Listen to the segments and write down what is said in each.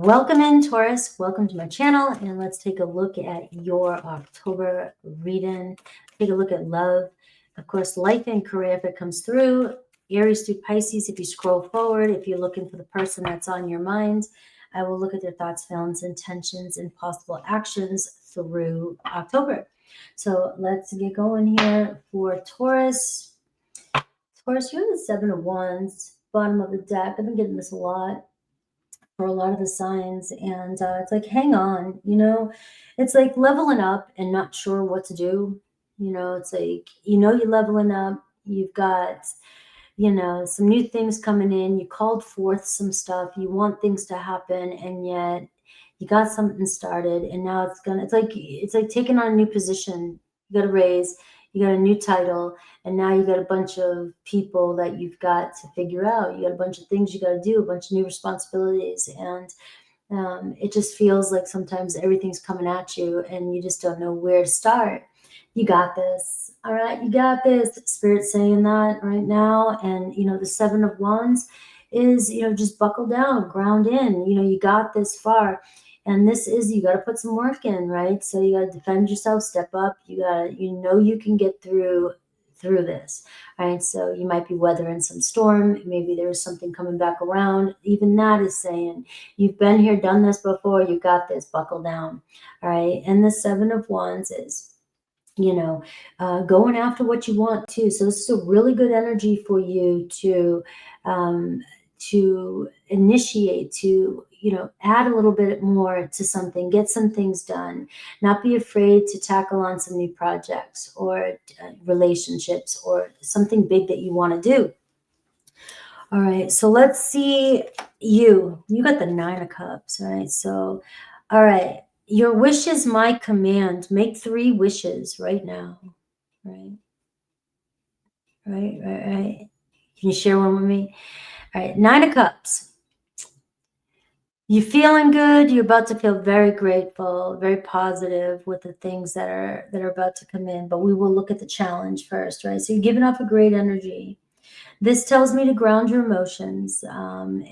Welcome in, Taurus. Welcome to my channel, and let's take a look at your October reading. Take a look at love, of course, life and career if it comes through. Aries through Pisces, if you scroll forward, if you're looking for the person that's on your mind, I will look at their thoughts, feelings, intentions, and possible actions through October. So let's get going here for Taurus. Taurus, you're the Seven of Wands, bottom of the deck. I've been getting this a lot for a lot of the signs, and it's like, hang on, it's like leveling up and not sure what to do. It's like, you're leveling up, you've got some new things coming in, you called forth some stuff, you want things to happen, and yet you got something started, and now it's like taking on a new position. You got a raise, you got a new title, and now you got a bunch of people that you've got to figure out. You got a bunch of things you got to do, a bunch of new responsibilities, and it just feels like sometimes everything's coming at you and you just don't know where to start. You got this. All right, you got this. Spirit's saying that right now. And the Seven of Wands is, just buckle down, ground in. You got this far. And this is, you got to put some work in, right? So you got to defend yourself, step up. You got to, you can get through this. Right. So you might be weathering some storm. Maybe there's something coming back around. Even that is saying, you've been here, done this before, you got this, buckle down. All right. And the Seven of Wands is, going after what you want to. So this is a really good energy for you to initiate, to add a little bit more to something, get some things done, not be afraid to tackle on some new projects or relationships or something big that you want to do. All right, so let's see you got the Nine of Cups, right? So all right, your wish is my command. Make 3 wishes right now. Right. Can you share one with me? All right, Nine of Cups. You're feeling good. You're about to feel very grateful, very positive with the things that are about to come in. But we will look at the challenge first, right? So you're giving off a great energy. This tells me to ground your emotions,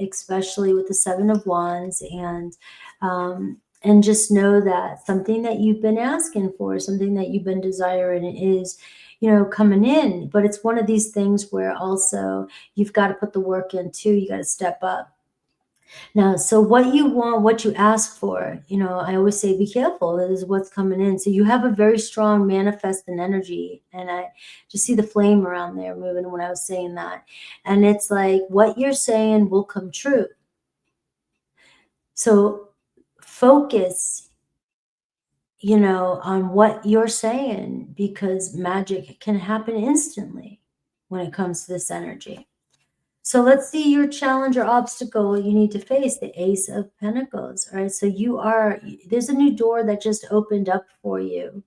especially with the Seven of Wands, and just know that something that you've been asking for, something that you've been desiring is, coming in. But it's one of these things where also you've got to put the work in too. You got to step up. Now, so what you want, what you ask for, I always say, be careful. That is what's coming in. So you have a very strong manifesting energy. And I just see the flame around there moving when I was saying that. And it's like, what you're saying will come true. So focus, on what you're saying, because magic can happen instantly when it comes to this energy. So let's see your challenge or obstacle you need to face, the Ace of Pentacles. All right, so there's a new door that just opened up for you,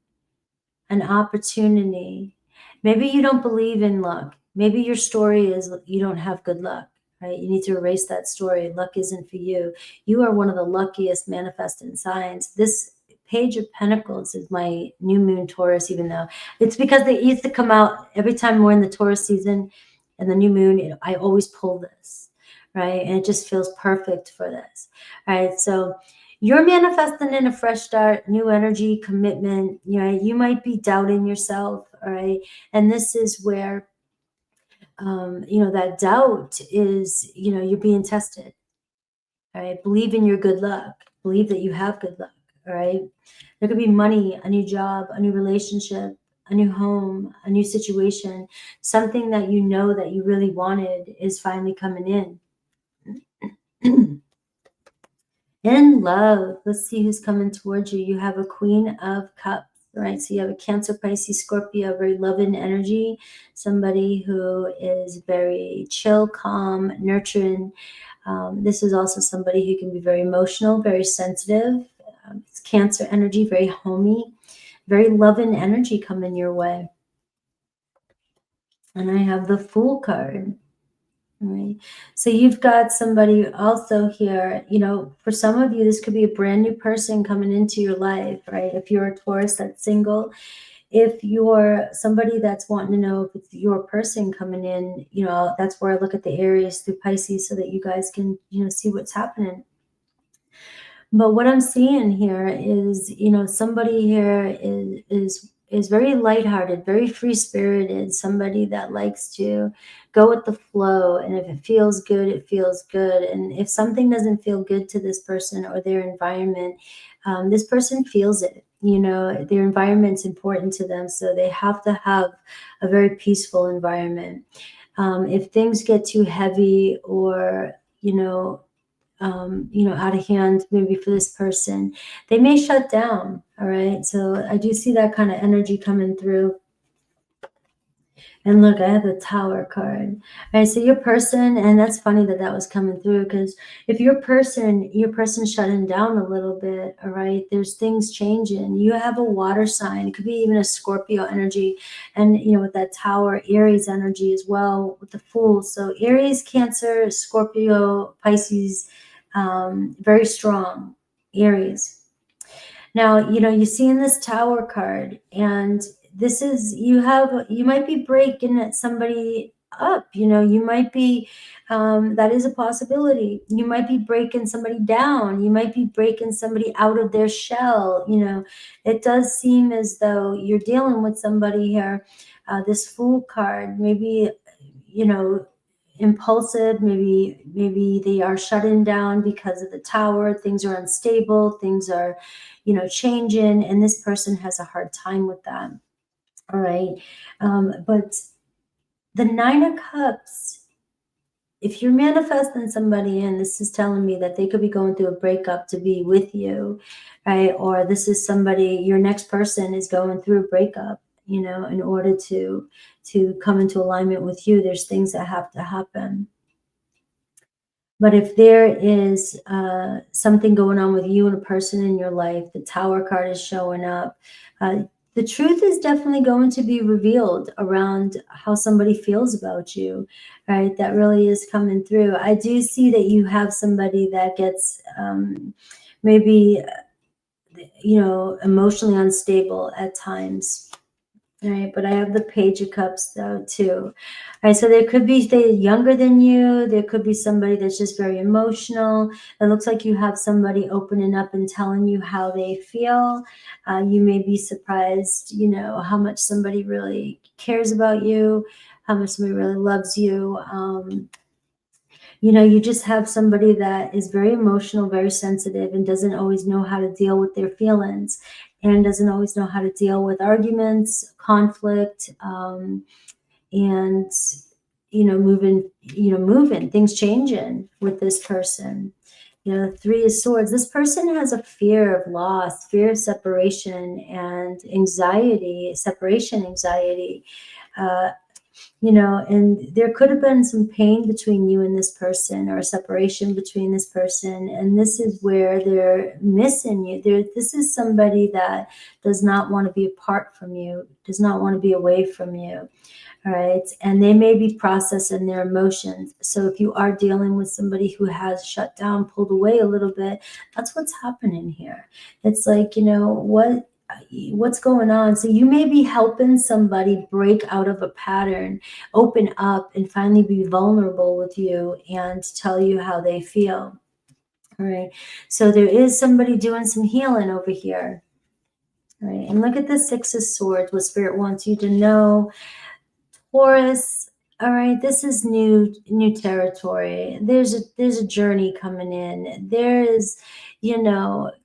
an opportunity. Maybe you don't believe in luck. Maybe your story is you don't have good luck, right? You need to erase that story. Luck isn't for you. You are one of the luckiest manifesting signs. This Page of Pentacles is my new moon Taurus, even though it's because they used to come out every time we're in the Taurus season. And the new moon, I always pull this, right? And it just feels perfect for this, right? So you're manifesting in a fresh start, new energy, commitment. You might be doubting yourself, all right? And this is where, that doubt is, you're being tested, all right? Believe in your good luck. Believe that you have good luck, all right? There could be money, a new job, a new relationship, a new home, a new situation, something that that you really wanted is finally coming in. In love, let's see who's coming towards you. You have a Queen of Cups, right? So you have a Cancer, Pisces, Scorpio, very loving energy, somebody who is very chill, calm, nurturing. This is also somebody who can be very emotional, very sensitive. It's Cancer energy, very homey. Very loving energy coming your way. And I have the Fool card. All right. So you've got somebody also here, for some of you, this could be a brand new person coming into your life, right? If you're a Taurus that's single, if you're somebody that's wanting to know if it's your person coming in, that's where I look at the Aries through Pisces so that you guys can, see what's happening. But what I'm seeing here is, somebody here is very lighthearted, very free spirited, somebody that likes to go with the flow. And if it feels good, it feels good. And if something doesn't feel good to this person or their environment, this person feels it. Their environment's important to them, so they have to have a very peaceful environment. If things get too heavy or, out of hand, maybe for this person, they may shut down. All right. So I do see that kind of energy coming through. And look, I have the Tower card. All right, so your person, and that's funny that that was coming through, because if your person's shutting down a little bit, all right, there's things changing. You have a water sign. It could be even a Scorpio energy, and with that Tower, Aries energy as well with the Fool. So Aries, Cancer, Scorpio, Pisces, very strong. Aries. Now, you see in this Tower card, and this is, you might be breaking somebody up, you might be, that is a possibility. You might be breaking somebody down. You might be breaking somebody out of their shell. It does seem as though you're dealing with somebody here. This Fool card, maybe, impulsive, maybe they are shutting down because of the Tower. Things are unstable, things are changing, and this person has a hard time with that. All right. But the Nine of Cups, if you're manifesting somebody, and this is telling me that they could be going through a breakup to be with you, right? Or this is somebody, your next person is going through a breakup, in order to come into alignment with you, there's things that have to happen. But if there is something going on with you and a person in your life, the Tower card is showing up. The truth is definitely going to be revealed around how somebody feels about you, right? That really is coming through. I do see that you have somebody that gets maybe, emotionally unstable at times. All right, but I have the Page of Cups though too. All right, so there could be they younger than you. There could be somebody that's just very emotional. It looks like you have somebody opening up and telling you how they feel. You may be surprised, how much somebody really cares about you, how much somebody really loves you. You just have somebody that is very emotional, very sensitive, and doesn't always know how to deal with their feelings, and doesn't always know how to deal with arguments, conflict, and moving things changing with this person. Three of Swords. This person has a fear of loss, fear of separation, and anxiety, separation anxiety. And there could have been some pain between you and this person, or a separation between this person. And this is where they're missing you. This is somebody that does not want to be apart from you, does not want to be away from you. All right. And they may be processing their emotions. So if you are dealing with somebody who has shut down, pulled away a little bit, that's what's happening here. It's like, what's going on? So you may be helping somebody break out of a pattern, open up, and finally be vulnerable with you and tell you how they feel. All right. So there is somebody doing some healing over here. All right. And look at the Six of Swords, what Spirit wants you to know. Taurus, all right, this is new territory. There's a journey coming in. There is,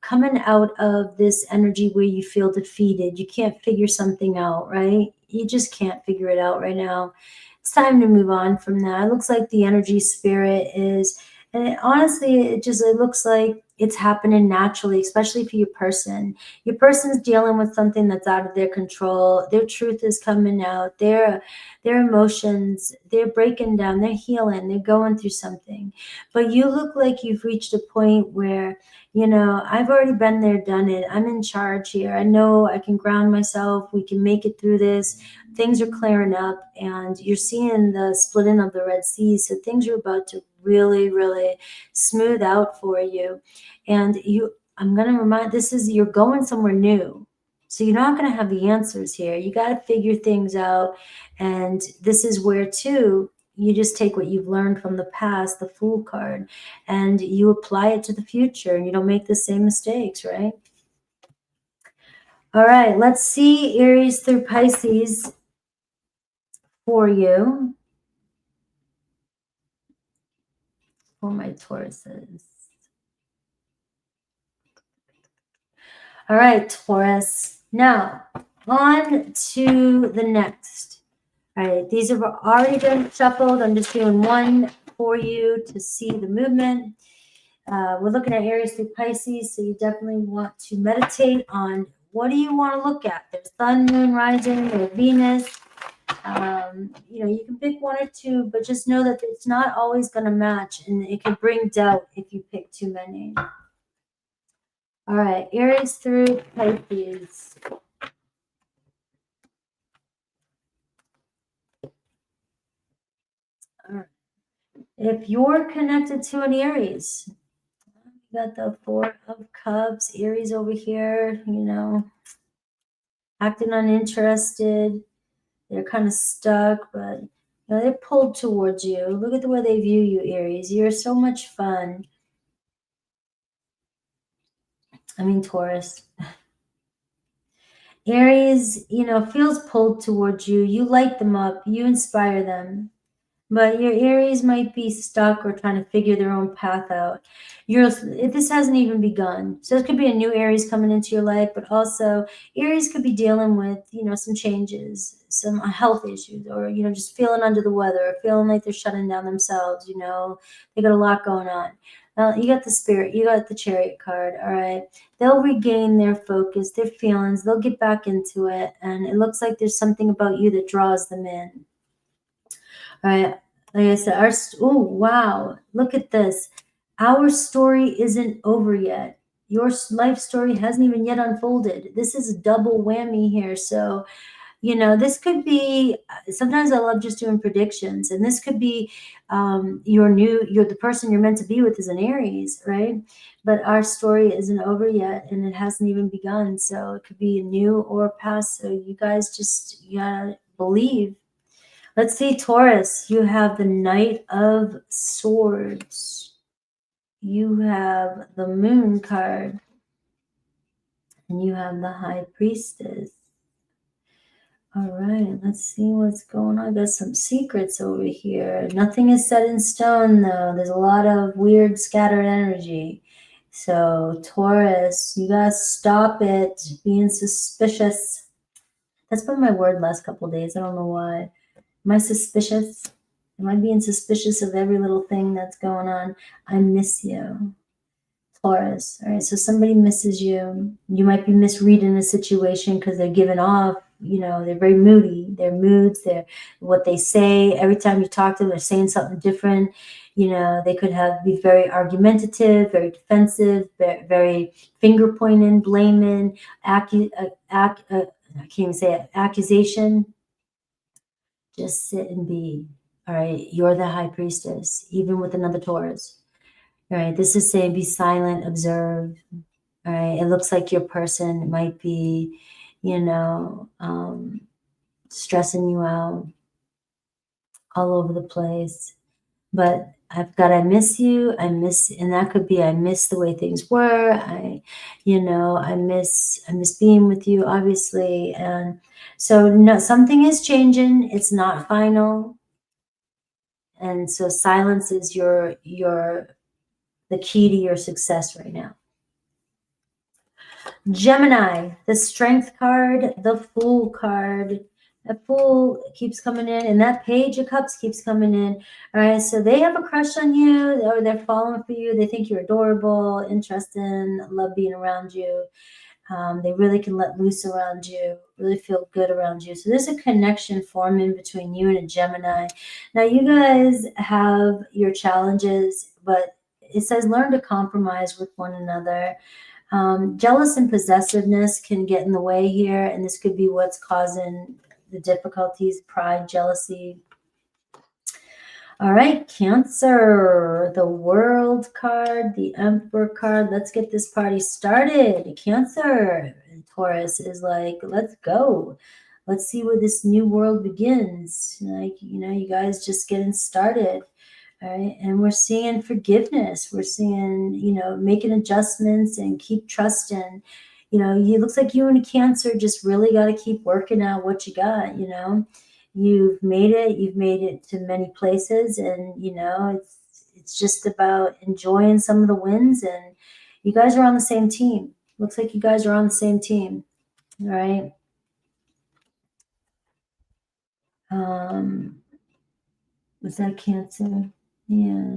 coming out of this energy where you feel defeated. You can't figure something out, right? You just can't figure it out right now. It's time to move on from that. It looks like the energy spirit is, and honestly, it looks like it's happening naturally, especially for your person. Your person's dealing with something that's out of their control. Their truth is coming out. Their emotions, they're breaking down, they're healing, they're going through something. But you look like you've reached a point where, I've already been there, done it. I'm in charge here. I know I can ground myself. We can make it through this. Things are clearing up, and you're seeing the splitting of the Red Sea. So things are about to really, really smooth out for you. And I'm going to remind, you're going somewhere new. So you're not going to have the answers here. You got to figure things out. And this is where, too, you just take what you've learned from the past, the Fool card, and you apply it to the future, and you don't make the same mistakes, right? All right, let's see Aries through Pisces for you. For my Tauruses. All right, Taurus. Now, on to the next. All right, these have already been shuffled. I'm just doing one for you to see the movement. We're looking at Aries through Pisces, so you definitely want to meditate on what do you want to look at. There's Sun, Moon, Rising, or Venus. You can pick one or two, but just know that it's not always going to match, and it can bring doubt if you pick too many. All right, Aries through Pisces. All right. If you're connected to an Aries, you got the Four of Cups, Aries over here, acting uninterested. They're kind of stuck, but they're pulled towards you. Look at the way they view you, Aries. You're so much fun. Taurus. Aries, feels pulled towards you. You light them up. You inspire them. But your Aries might be stuck or trying to figure their own path out. This hasn't even begun. So it could be a new Aries coming into your life, but also Aries could be dealing with, some changes, some health issues, or, just feeling under the weather, or feeling like they're shutting down themselves, they got a lot going on. You got the Spirit, you got the Chariot card, all right? They'll regain their focus, their feelings, they'll get back into it, and it looks like there's something about you that draws them in. All right, like I said, oh, wow, look at this. Our story isn't over yet. Your life story hasn't even yet unfolded. This is a double whammy here. So, this could be, sometimes I love just doing predictions, and this could be you're the person you're meant to be with is an Aries, right? But our story isn't over yet, and it hasn't even begun. So it could be new or past. So you guys you gotta believe. Let's see, Taurus, you have the Knight of Swords. You have the Moon card. And you have the High Priestess. All right, let's see what's going on. There's some secrets over here. Nothing is set in stone, though. There's a lot of weird scattered energy. So, Taurus, you got to stop it being suspicious. That's been my word last couple of days. I don't know why. Am I suspicious? Am I being suspicious of every little thing that's going on? I miss you, Taurus. All right, so somebody misses you. You might be misreading a situation because they're giving off. They're very moody. Their moods, what they say. Every time you talk to them, they're saying something different. They could be very argumentative, very defensive, very finger pointing, blaming, I can't even say it, accusation. Just sit and be. All right. You're the High Priestess, even with another Taurus. All right. This is saying be silent, observe. All right. It looks like your person might be, stressing you out all over the place. But I miss you. And that could be, I miss the way things were. I miss being with you, obviously. And so something is changing. It's not final. And so silence is the key to your success right now. Gemini, the Strength card, the Fool card. The Fool keeps coming in, and that Page of Cups keeps coming in. All right, so they have a crush on you, or they're falling for you. They think you're adorable, interesting, love being around you. They really can let loose around you, really feel good around you. So there's a connection forming between you and a Gemini. Now, you guys have your challenges, but it says learn to compromise with one another. Jealous and possessiveness can get in the way here, and this could be what's causing the difficulties, pride, jealousy. All right, Cancer, the World card, the Emperor card. Let's get this party started. Cancer, Taurus is like, let's go. let's see where this new world begins. Like, you guys just getting started. All right. And we're seeing forgiveness. We're seeing, making adjustments and keep trusting. It looks like you and Cancer just really got to keep working out what you got. You've made it. You've made it to many places, and it's just about enjoying some of the wins. And you guys are on the same team. Looks like you guys are on the same team. All right. Was that Cancer? Yeah.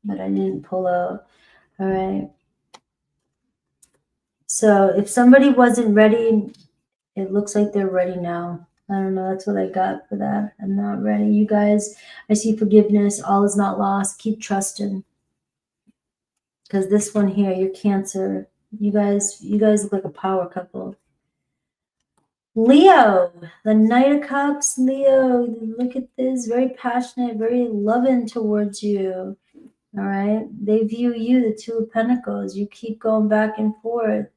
But I didn't pull out. All right. So if somebody wasn't ready, it looks like they're ready now. I don't know. That's what I got for that. I'm not ready. You guys, I see forgiveness. All is not lost. Keep trusting. Because this one here, your Cancer, you guys look like a power couple. Leo, the Knight of Cups. Leo, look at this. Very passionate, very loving towards you. All right. They view you, the Two of Pentacles. You keep going back and forth.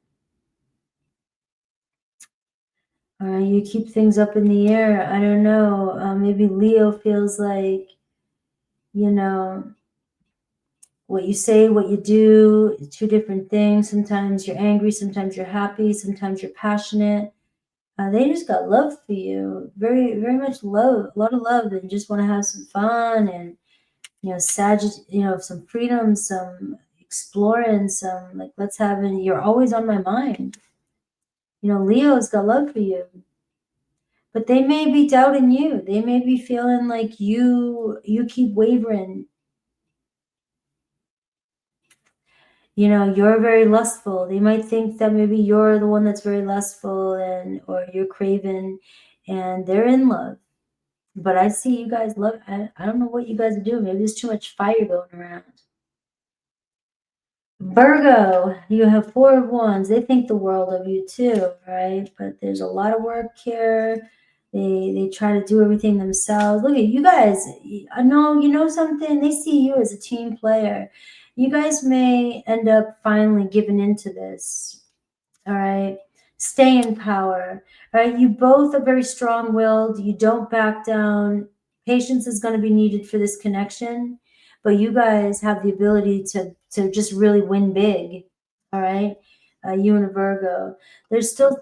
You keep things up in the air. I don't know. Maybe Leo feels like, what you say, what you do, two different things. Sometimes you're angry, sometimes you're happy, sometimes you're passionate. They just got love for you. Very, very much love, a lot of love, and just want to have some fun and, some freedom, some exploring, some like, you're always on my mind. Leo's got love for you. But they may be doubting you. They may be feeling like you keep wavering. You're very lustful. They might think that maybe you're the one that's very lustful or you're craving, and they're in love. But I see you guys love. I don't know what you guys are doing. Maybe there's too much fire going around. Virgo, you have Four of Wands. They think the world of you too, right? But there's a lot of work here. They try to do everything themselves. Look at you guys. I know, something. They see you as a team player. You guys may end up finally giving into this. All right. Stay in power. All right. You both are very strong-willed. You don't back down. Patience is going to be needed for this connection, but you guys have the ability to just really win big. All right. You and a Virgo. There's still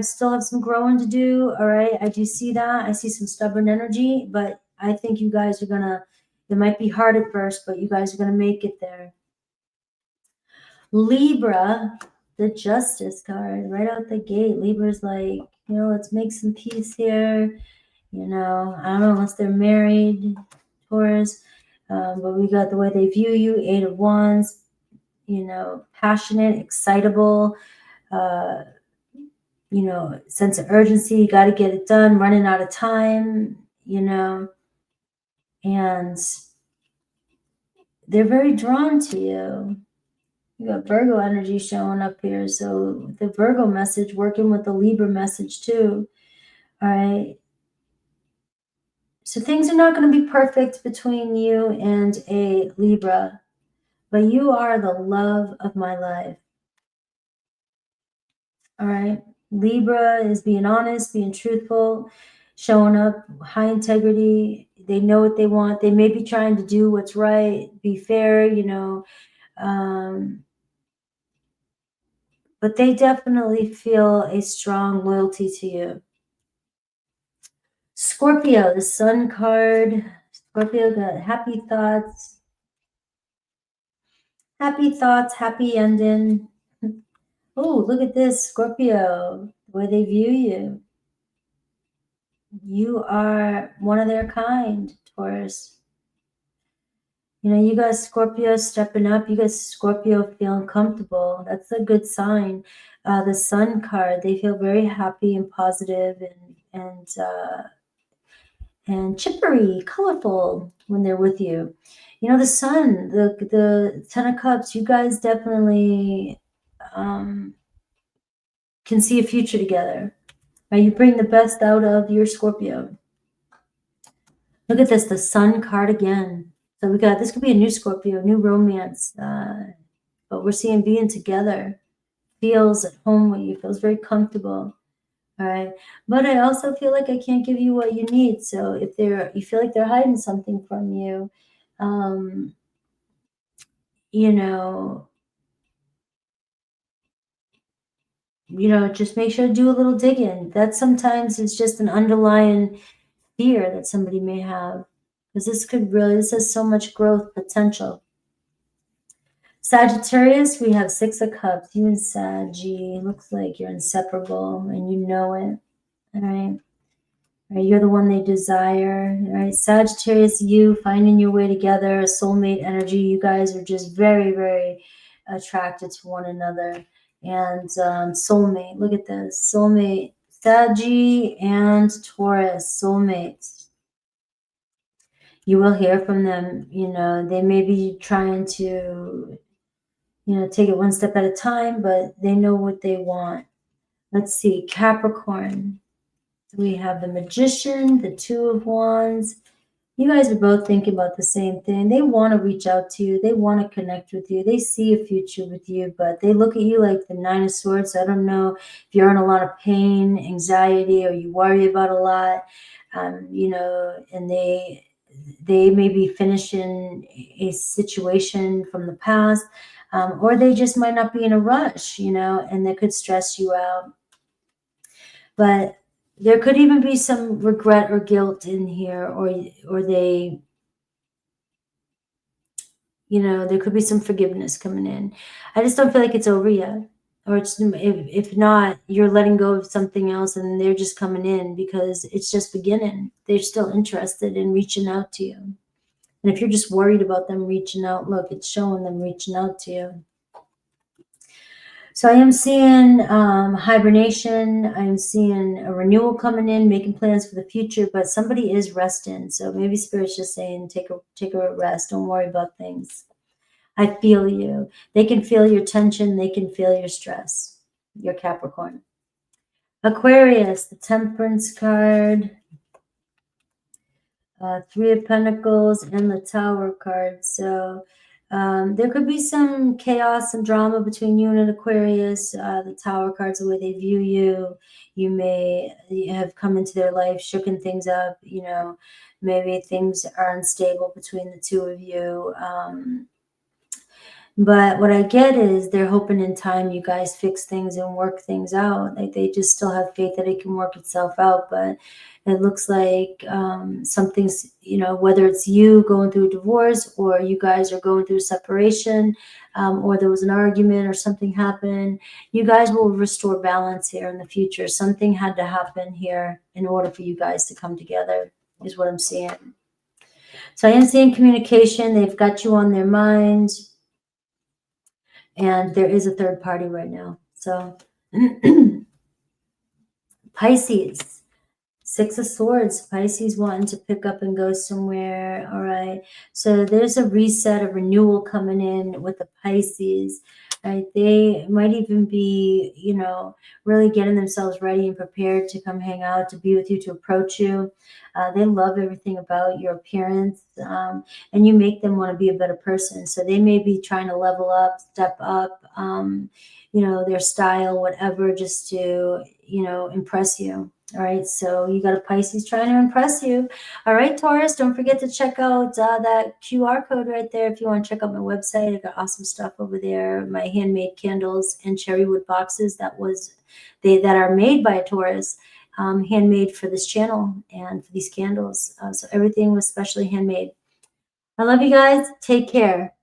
still have some growing to do. All right. I do see that. I see some stubborn energy, but I think you guys are it might be hard at first, but you guys are going to make it there. Libra, the Justice card, right out the gate. Libra's like, let's make some peace here. I don't know, unless they're married, Taurus. But we got the way they view you, Eight of Wands, passionate, excitable, sense of urgency. You got to get it done, running out of time, and they're very drawn to you. You got Virgo energy showing up here. So the Virgo message working with the Libra message too. All right. So things are not going to be perfect between you and a Libra, but you are the love of my life. All right. Libra is being honest, being truthful, showing up, high integrity. They know what they want. They may be trying to do what's right, be fair, but they definitely feel a strong loyalty to you. Scorpio, the Sun card. Scorpio got happy thoughts. Happy thoughts, happy ending. Oh, look at this, Scorpio, the way they view you. You are one of their kind, Taurus. You guys Scorpio stepping up. You guys Scorpio feeling comfortable. That's a good sign. The Sun card, they feel very happy and positive and chippery, colorful when they're with you. The Sun, the Ten of Cups, you guys definitely can see a future together. Right? You bring the best out of your Scorpio. Look at this, the Sun card again. So this could be a new Scorpio, new romance, but we're seeing being together, feels at home with you, feels very comfortable. All right. But I also feel like I can't give you what you need. So if you feel like they're hiding something from you, you know, just make sure to do a little digging. That sometimes is just an underlying fear that somebody may have, because this has so much growth potential. Sagittarius, we have Six of Cups. You and Saggy, looks like you're inseparable and you know it. All right. Right, you're the one they desire. Right, Sagittarius, you finding your way together, soulmate energy. You guys are just very, very attracted to one another. And soulmate, look at this. Soulmate, Saggy and Taurus, soulmates. You will hear from them. They may be trying to, take it one step at a time, but they know what they want. Let's see, Capricorn. We have the Magician, the Two of Wands. You guys are both thinking about the same thing. They want to reach out to you. They want to connect with you. They see a future with you, but they look at you like the Nine of Swords. I don't know if you're in a lot of pain, anxiety, or you worry about a lot, and they may be finishing a situation from the past, or they just might not be in a rush, and they could stress you out. But there could even be some regret or guilt in here, or they, there could be some forgiveness coming in. I just don't feel like it's over yet. Or if not, you're letting go of something else and they're just coming in because it's just beginning. They're still interested in reaching out to you. And if you're just worried about them reaching out, look, it's showing them reaching out to you. So I am seeing hibernation. I'm seeing a renewal coming in, making plans for the future, but somebody is resting. So maybe Spirit's just saying, take a rest. Don't worry about things. I feel you. They can feel your tension. They can feel your stress. Your Capricorn. Aquarius, the Temperance card. Three of Pentacles and the Tower card. So there could be some chaos and drama between you and an Aquarius. The Tower card's the way they view you. You may have come into their life, shooken things up. Maybe things are unstable between the two of you. But what I get is they're hoping in time you guys fix things and work things out. Like they just still have faith that it can work itself out. But it looks like something's, whether it's you going through a divorce or you guys are going through separation, or there was an argument or something happened, you guys will restore balance here in the future. Something had to happen here in order for you guys to come together, is what I'm seeing. So I am seeing communication. They've got you on their mind. And there is a third party right now. So Pisces, Six of Swords, Pisces wanting to pick up and go somewhere. All right. So there's a reset, a renewal coming in with the Pisces. Right. They might even be, really getting themselves ready and prepared to come hang out, to be with you, to approach you. They love everything about your appearance, and you make them want to be a better person. So they may be trying to level up, step up, their style, whatever, just to, impress you. All right, so you got a Pisces trying to impress you. All right, Taurus, don't forget to check out that QR code right there if you want to check out my website. I got awesome stuff over there. My handmade candles and cherry wood boxes that are made by a Taurus, handmade for this channel and for these candles. So everything was specially handmade. I love you guys. Take care.